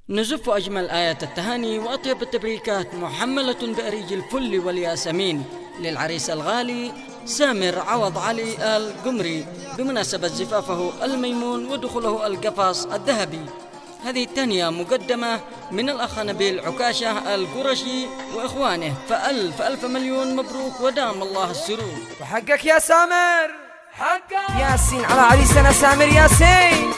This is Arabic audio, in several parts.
نزف أجمل آيات التهاني وأطيب التبريكات محملة بأريج الفل والياسمين للعريس الغالي سامر عوض علي آل قمري بمناسبة زفافه الميمون ودخوله القفص الذهبي. هذه التهنئة مقدمة من الأخ نبيل عكاشة القرشي وإخوانه، فألف ألف مليون مبروك ودام الله السرور. وحقك يا سامر، حقك ياسين على عريسنا سامر ياسين.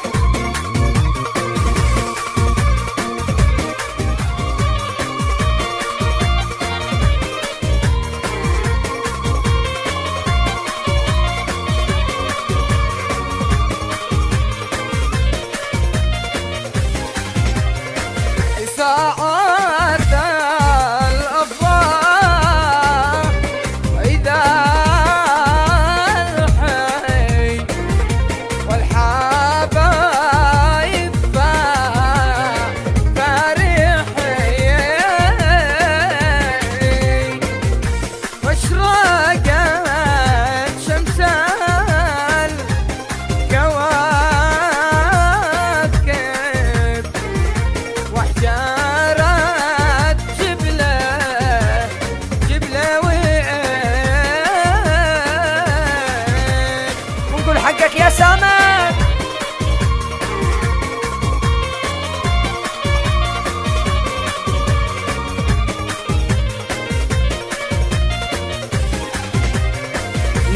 ساعات الأفراح إذا الحي والحبايب فرحين، واشرقت شمس الكواكب واحجارات جبلة ونقول حقك يا سامر.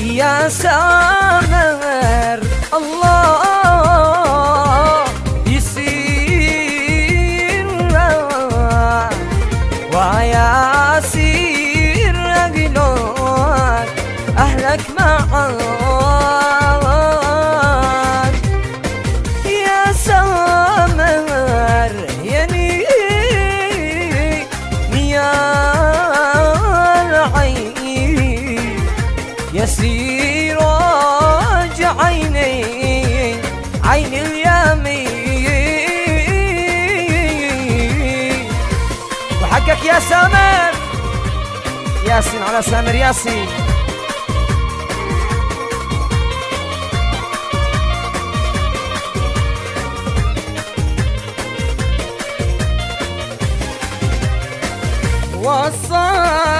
يا سامر الله يسير وياسير قلوب أهلك معاك يا سامر يا العين يسير وجه عين اليمين. وحقك يا سامر ياسين على سامر ياسين.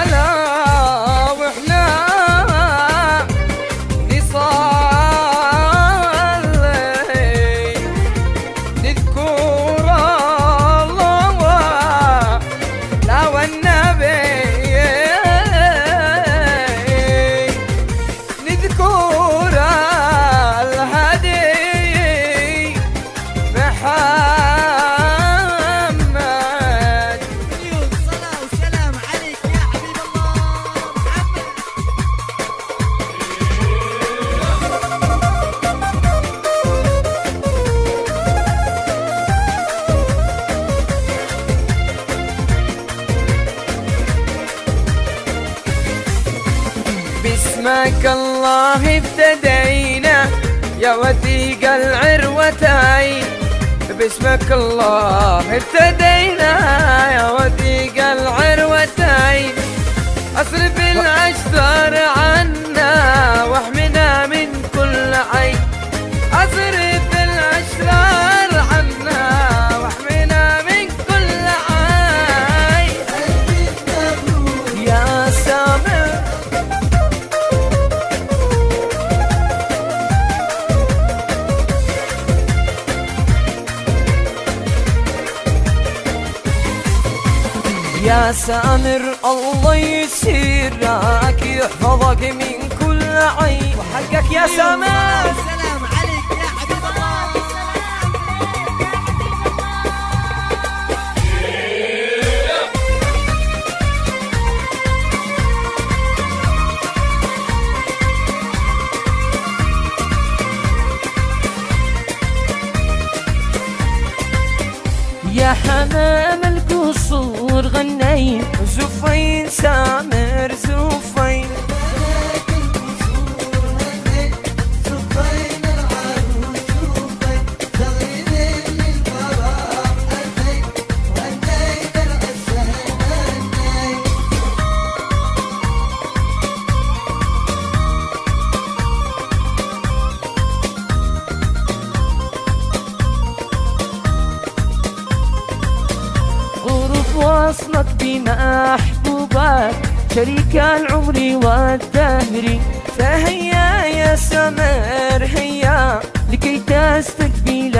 والصلاة واحنا نصلي نذكر الله لا والنبي، نذكر الهدي محمد. مليون صلاة وسلام عليك يا حبيب الله محمد. باسمك الله ابتدينا يا وثيق العروتين، باسمك الله ابتدينا يا وثيق العروتين. اصرف الاشرار عنا واحمنا من كل عين، اصرف الاشرار عنا واحمنا من كل عين. يا سامر يا سامر الله يسيرك يحفظك من كل عين. وحقك يا سامر. سلام عليك يا حبيب الله. يا حمام القصور غني زفين سامر زفين. وصلك بمحبوبك شريك العمر والدهر. فهيا يا سمر هيا لكي تستقبل